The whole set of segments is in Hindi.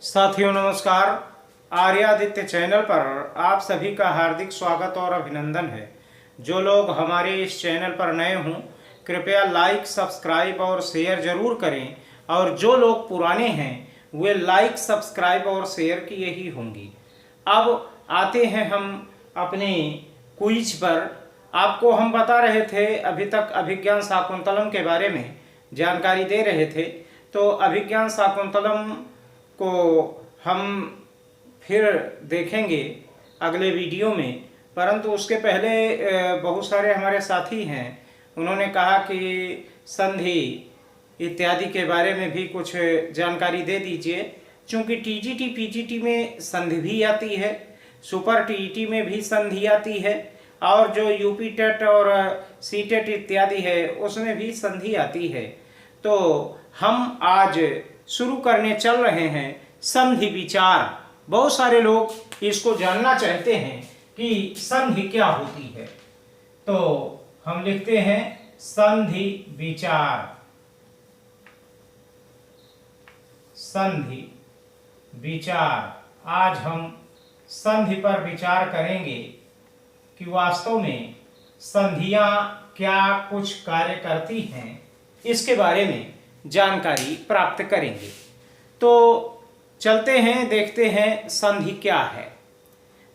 साथियों नमस्कार। आर्यादित्य चैनल पर आप सभी का हार्दिक स्वागत और अभिनंदन है। जो लोग हमारे इस चैनल पर नए हों कृपया लाइक, सब्सक्राइब और शेयर जरूर करें, और जो लोग पुराने हैं वे लाइक, सब्सक्राइब और शेयर किए ही होंगी। अब आते हैं हम अपने क्विज पर। आपको हम बता रहे थे, अभी तक अभिज्ञान शाकुंतलम के बारे में जानकारी दे रहे थे। तो अभिज्ञान शाकुंतलम को हम फिर देखेंगे अगले वीडियो में, परंतु उसके पहले बहुत सारे हमारे साथी हैं, उन्होंने कहा कि संधि इत्यादि के बारे में भी कुछ जानकारी दे दीजिए। चूँकि टीजीटी पीजीटी में संधि भी आती है, सुपर टीईटी में भी संधि आती है, और जो यूपी टेट और सीटेट इत्यादि है उसमें भी संधि आती है। तो हम आज शुरू करने चल रहे हैं संधि विचार। बहुत सारे लोग इसको जानना चाहते हैं कि संधि क्या होती है, तो हम लिखते हैं संधि विचार। संधि विचार। आज हम संधि पर विचार करेंगे कि वास्तव में संधियां क्या कुछ कार्य करती हैं, इसके बारे में जानकारी प्राप्त करेंगे। तो चलते हैं, देखते हैं संधि क्या है।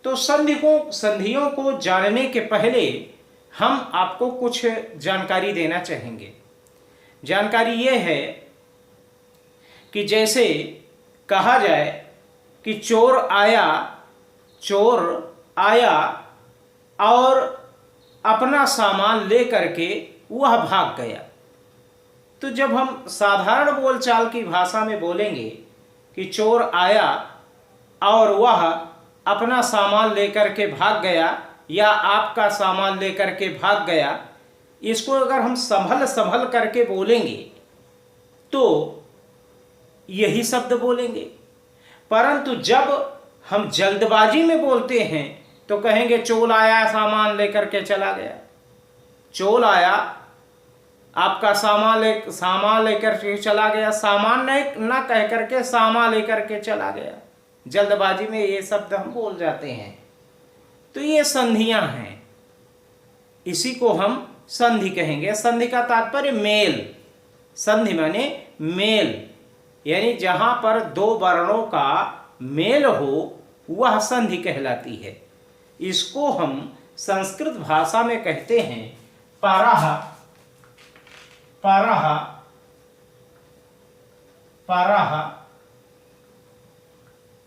तो संधियों को जानने के पहले हम आपको कुछ जानकारी देना चाहेंगे। जानकारी ये है कि जैसे कहा जाए कि चोर आया और अपना सामान ले करके वह भाग गया। तो जब हम साधारण बोलचाल की भाषा में बोलेंगे कि चोर आया और वह अपना सामान लेकर के भाग गया या आपका सामान लेकर के भाग गया, इसको अगर हम संभल करके बोलेंगे तो यही शब्द बोलेंगे। परंतु जब हम जल्दबाजी में बोलते हैं तो कहेंगे चोर आया, सामान लेकर के चला गया। चोर आया, आपका सामान लेकर के चला गया। सामान ना कह करके सामान लेकर के चला गया। जल्दबाजी में ये शब्द हम बोल जाते हैं। तो ये संधियां हैं, इसी को हम संधि कहेंगे। संधि का तात्पर्य मेल। संधि माने मेल, यानी जहां पर दो वर्णों का मेल हो वह संधि कहलाती है। इसको हम संस्कृत भाषा में कहते हैं परः।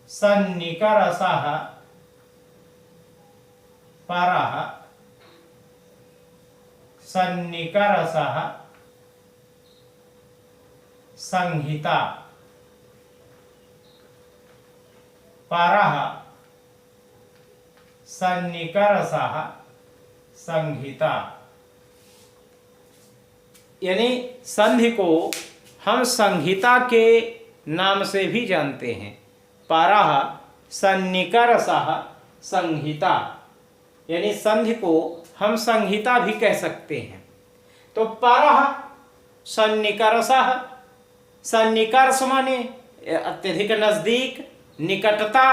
सन्निकरसः, परः सन्निकरसः, संहिता। परः सन्निकरसः, संहिता। यानी संधि को हम संहिता के नाम से भी जानते हैं। परः सन्निकरसः, संहिता, यानी संधि को हम संहिता भी कह सकते हैं। तो परः सन्निकरसः, सन्निकर्ष माने अत्यधिक नजदीक, निकटता।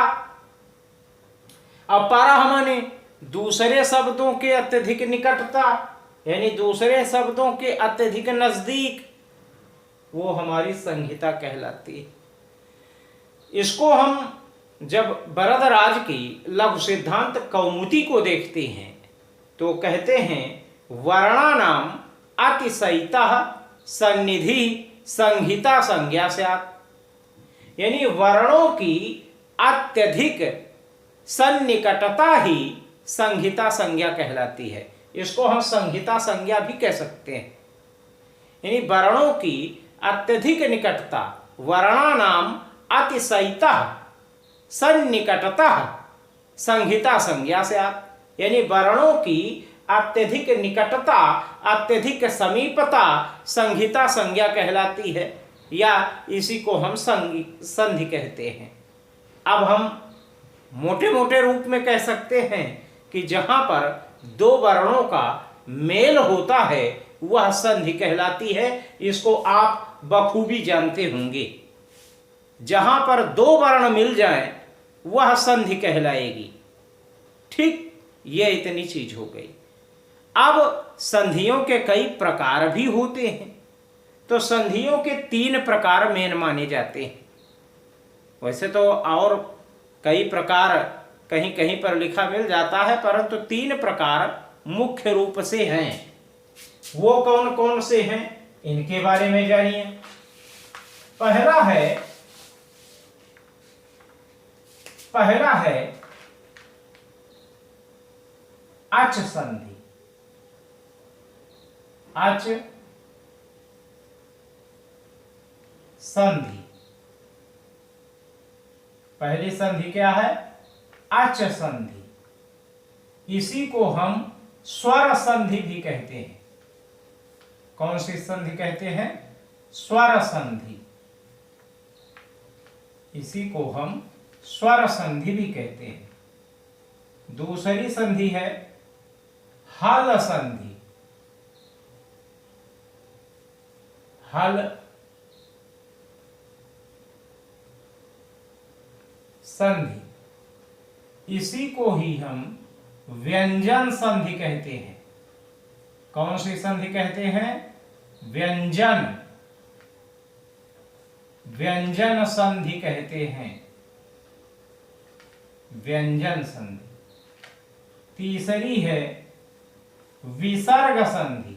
और परः माने दूसरे शब्दों के अत्यधिक निकटता, यानी दूसरे शब्दों के अत्यधिक नजदीक, वो हमारी संहिता कहलाती है। इसको हम जब वरदराज की लघु सिद्धांत कौमुदी को देखते हैं तो कहते हैं वर्णानाम अतिशयिता सन्निधि संहिता संज्ञा स्यात्। यानी वर्णों की अत्यधिक सन्निकटता ही संहिता संज्ञा कहलाती है। इसको हम संहिता संज्ञा भी कह सकते हैं। यानी वर्णों की अत्यधिक निकटता, वर्णानाम अतिशयिता सन्निकटता संहिता संज्ञा स्यात्। यानी वर्णों की अत्यधिक निकटता, अत्यधिक समीपता संहिता संज्ञा कहलाती है, या इसी को हम संधि कहते हैं। अब हम मोटे मोटे रूप में कह सकते हैं कि जहां पर दो वर्णों का मेल होता है वह संधि कहलाती है। इसको आप बखूबी जानते होंगे। जहां पर दो वर्ण मिल जाएं वह संधि कहलाएगी। ठीक, ये इतनी चीज हो गई। अब संधियों के कई प्रकार भी होते हैं, तो संधियों के 3 प्रकार मेन माने जाते हैं। वैसे तो और कई प्रकार कहीं कहीं पर लिखा मिल जाता है, परंतु 3 प्रकार मुख्य रूप से हैं। वो कौन कौन से हैं, इनके बारे में जानिए। पहला है अच संधि। अच संधि, पहली संधि क्या है? अच संधि। इसी को हम स्वर संधि भी कहते हैं। कौन सी संधि कहते हैं? स्वर संधि। इसी को हम स्वर संधि भी कहते हैं। दूसरी संधि है हल संधि। हल संधि, इसी को ही हम व्यंजन संधि कहते हैं। कौन सी संधि कहते हैं? व्यंजन संधि कहते हैं। व्यंजन संधि। तीसरी है विसर्ग संधि।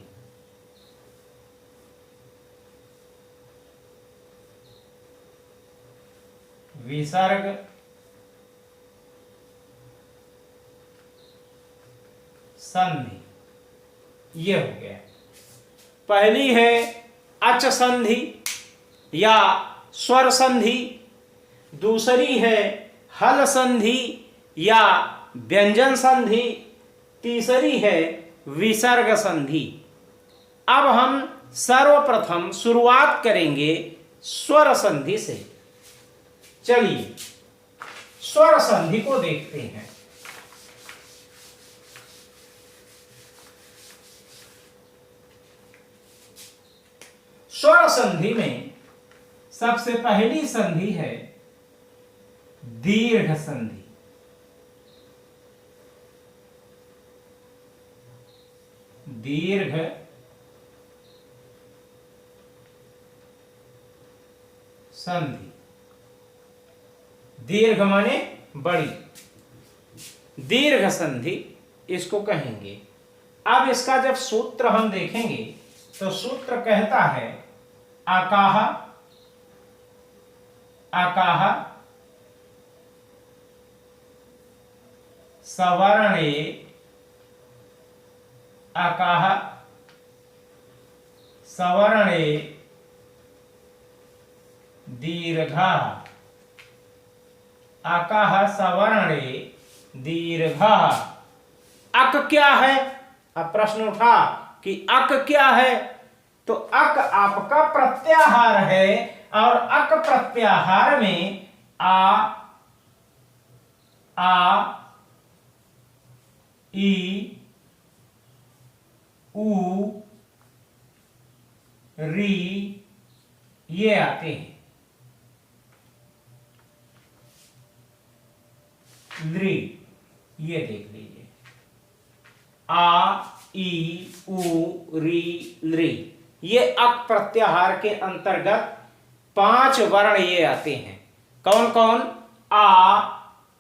विसर्ग संधि, ये हो गया। पहली है अच संधि या स्वर संधि, दूसरी है हल संधि या व्यंजन संधि, तीसरी है विसर्ग संधि। अब हम सर्वप्रथम शुरुआत करेंगे स्वर संधि से। चलिए स्वर संधि को देखते हैं। स्वर संधि में सबसे पहली संधि है दीर्घ संधि। दीर्घ संधि। दीर्घ माने बड़ी, दीर्घ संधि इसको कहेंगे। अब इसका जब सूत्र हम देखेंगे तो सूत्र कहता है आकाह आकाह सवर्णे आकाह सवर्णे दीर्घा। आकाह सवर्णे दीर्घा। अक क्या है? अब प्रश्न उठा कि अक क्या है, तो अक आपका प्रत्याहार है और अक प्रत्याहार में आ ई उ री ये आते हैं। ली ये देख लीजिए, आ ई उ री ली, ये अक प्रत्याहार के अंतर्गत 5 वर्ण ये आते हैं। कौन कौन? आ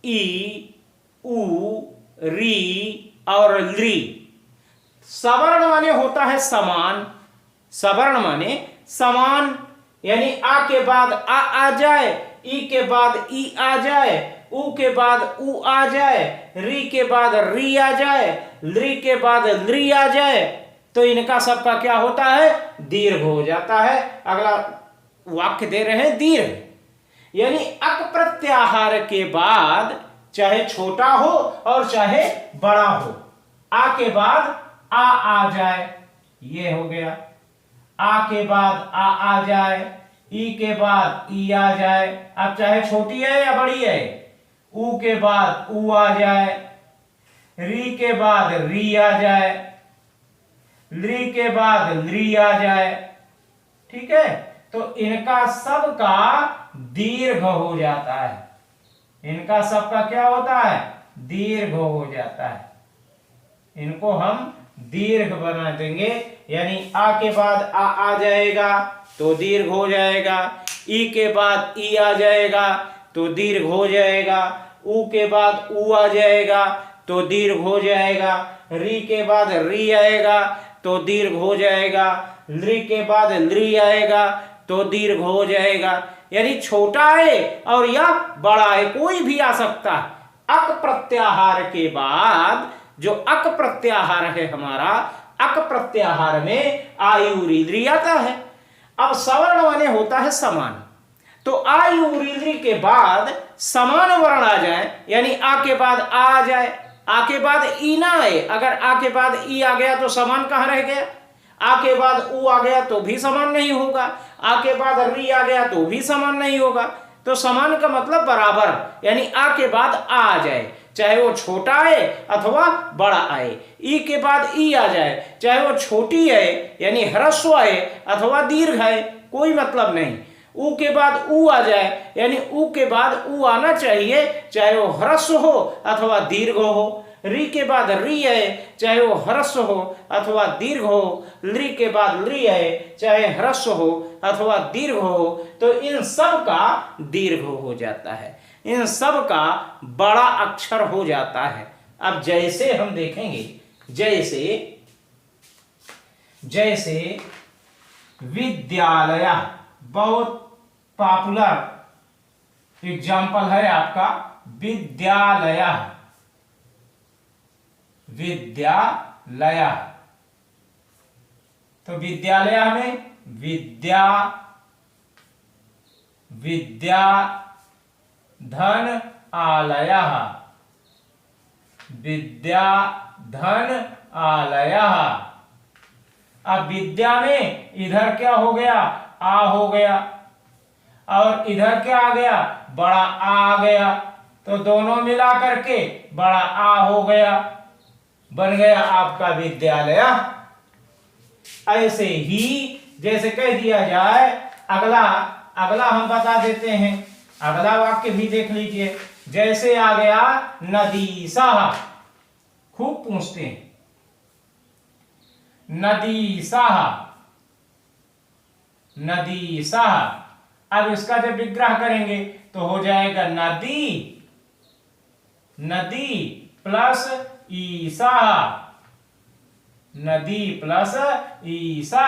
ई उ री और ली। सवर्ण माने होता है समान। सवर्ण माने समान, यानी आ के बाद आ जाए, ई के बाद ई आ जाए, उ के बाद उ आ जाए, री के बाद री आ जाए, ली के बाद ली आ जाए, तो इनका सबका क्या होता है? दीर्घ हो जाता है। अगला वाक्य दे रहे हैं दीर्घ, यानी अक प्रत्याहार के बाद चाहे छोटा हो और चाहे बड़ा हो, आ के बाद आ जाए, ये हो गया। आ के बाद आ जाए, ई के बाद ई आ जाए, अब चाहे छोटी है या बड़ी है। उ के बाद उ आ जाए, री के बाद री आ जाए, ली के बाद ली आ जाए। ठीक है, तो इनका सबका दीर्घ हो जाता है। इनका सबका क्या होता है? दीर्घ हो जाता है। इनको हम दीर्घ बना देंगे, यानी आ के बाद आ जाएगा तो दीर्घ हो जाएगा, ई के बाद ई आ जाएगा तो दीर्घ हो जाएगा, ऊ के बाद ऊ आ जाएगा तो दीर्घ हो जाएगा, री के बाद री आएगा तो दीर्घ हो जाएगा, ली के बाद ली आएगा तो दीर्घ हो जाएगा। यानी छोटा है और या बड़ा है, कोई भी आ सकता है। अक प्रत्याहार के बाद जो अक प्रत्याहार है हमारा, अक प्रत्याहार में आयु रीद्री आता है। अब सवर्ण माने होता है समान, तो आयु रीद्री के बाद समान वर्ण आ जाए, यानी आ के बाद आ जाए, आ के बाद ई ना आए। अगर आ के बाद ई आ गया तो समान कहाँ रह गया? आ के बाद ऊ आ गया तो भी समान नहीं होगा, आ के बाद री आ गया तो भी समान नहीं होगा। तो समान का मतलब बराबर, यानी आ के बाद आ जाए, चाहे वो छोटा आए अथवा बड़ा आए। ई के बाद ई आ जाए, चाहे वो छोटी है यानी ह्रस्व आए अथवा दीर्घ है, कोई मतलब नहीं। ऊ के बाद ऊ आ जाए, यानी ऊ के बाद ऊ आना चाहिए, चाहे वो ह्रस्व हो अथवा दीर्घ हो। री के बाद री है, चाहे वो ह्रस्व हो अथवा दीर्घ हो। ली के बाद ली है, चाहे ह्रस्व हो अथवा दीर्घ हो। तो इन सब का दीर्घ हो जाता है, इन सब का बड़ा अक्षर हो जाता है। अब जैसे हम देखेंगे, जैसे विद्यालय बहुत पॉपुलर एग्जाम्पल है आपका, विद्यालय। तो विद्यालय में विद्या धन आलय, विद्या धन आलय। अब विद्या में इधर क्या हो गया? आ हो गया, और इधर क्या आ गया? बड़ा आ गया, तो दोनों मिला करके बड़ा आ हो गया, बन गया आपका विद्यालय। ऐसे ही जैसे कह दिया जाए, अगला हम बता देते हैं, अगला वाक्य भी देख लीजिए। जैसे आ गया नदीसा, खूब पूछते हैं, नदीसा। अब इसका जब विग्रह करेंगे तो हो जाएगा नदी प्लस ईसा, नदी प्लस ईसा।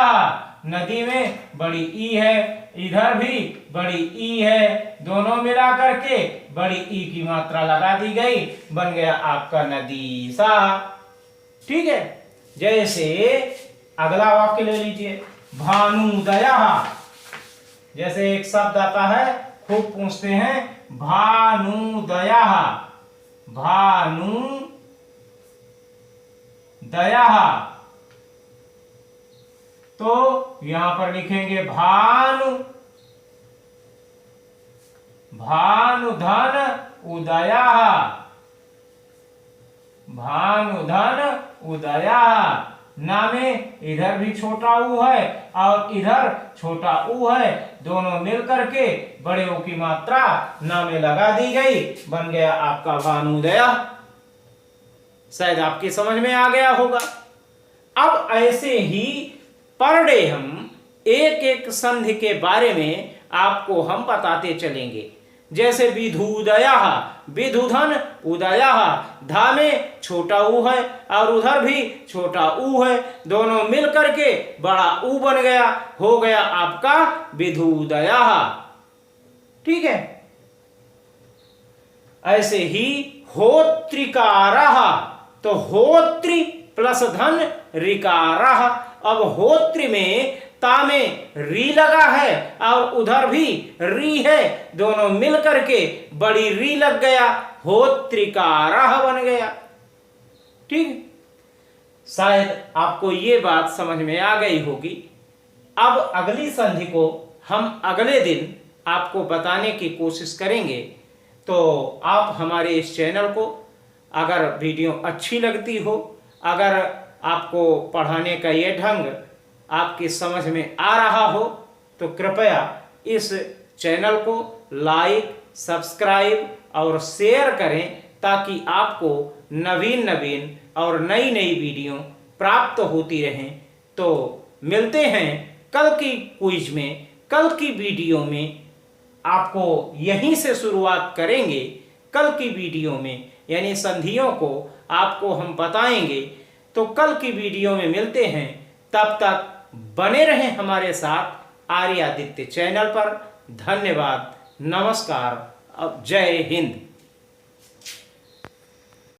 नदी में बड़ी ई है, इधर भी बड़ी ई है, दोनों मिला करके बड़ी ई की मात्रा लगा दी गई, बन गया आपका नदीसा। ठीक है। जैसे अगला वाक्य ले लीजिए, भानुदया। जैसे एक शब्द आता है, खूब पूछते हैं, भानुदया, भानुदया। तो यहां पर लिखेंगे भानु धन उदया, भानुधन उदया। ना में इधर भी छोटा ऊ है और इधर छोटा ऊ है, दोनों मिल करके बड़े ऊ की मात्रा ना में लगा दी गई, बन गया आपका भानुदया। शायद आपकी समझ में आ गया होगा। अब ऐसे ही पर डे हम एक एक संधि के बारे में आपको हम बताते चलेंगे। जैसे विधुदया, विधुधन उदया। धा में छोटा ऊ है और उधर भी छोटा ऊ है, दोनों मिल करके बड़ा ऊ बन गया, हो गया आपका विधुदया। ठीक है। ऐसे ही होत्रिकारः, तो होत्रि प्लस धन ऋकारः। अब होत्रि में ता में री लगा है और उधर भी री है, दोनों मिल करके बड़ी री लग गया, होत्रिकारः बन गया। ठीक, शायद आपको ये बात समझ में आ गई होगी। अब अगली संधि को हम अगले दिन आपको बताने की कोशिश करेंगे। तो आप हमारे इस चैनल को, अगर वीडियो अच्छी लगती हो, अगर आपको पढ़ाने का ये ढंग आपकी समझ में आ रहा हो, तो कृपया इस चैनल को लाइक, सब्सक्राइब और शेयर करें ताकि आपको नवीन नवीन और नई नई वीडियो प्राप्त होती रहें। तो मिलते हैं कल की क्विज में, कल की वीडियो में। आपको यहीं से शुरुआत करेंगे कल की वीडियो में, यानी संधियों को आपको हम बताएंगे। तो कल की वीडियो में मिलते हैं, तब तक बने रहें हमारे साथ आर्यादित्य चैनल पर। धन्यवाद, नमस्कार, जय हिंद।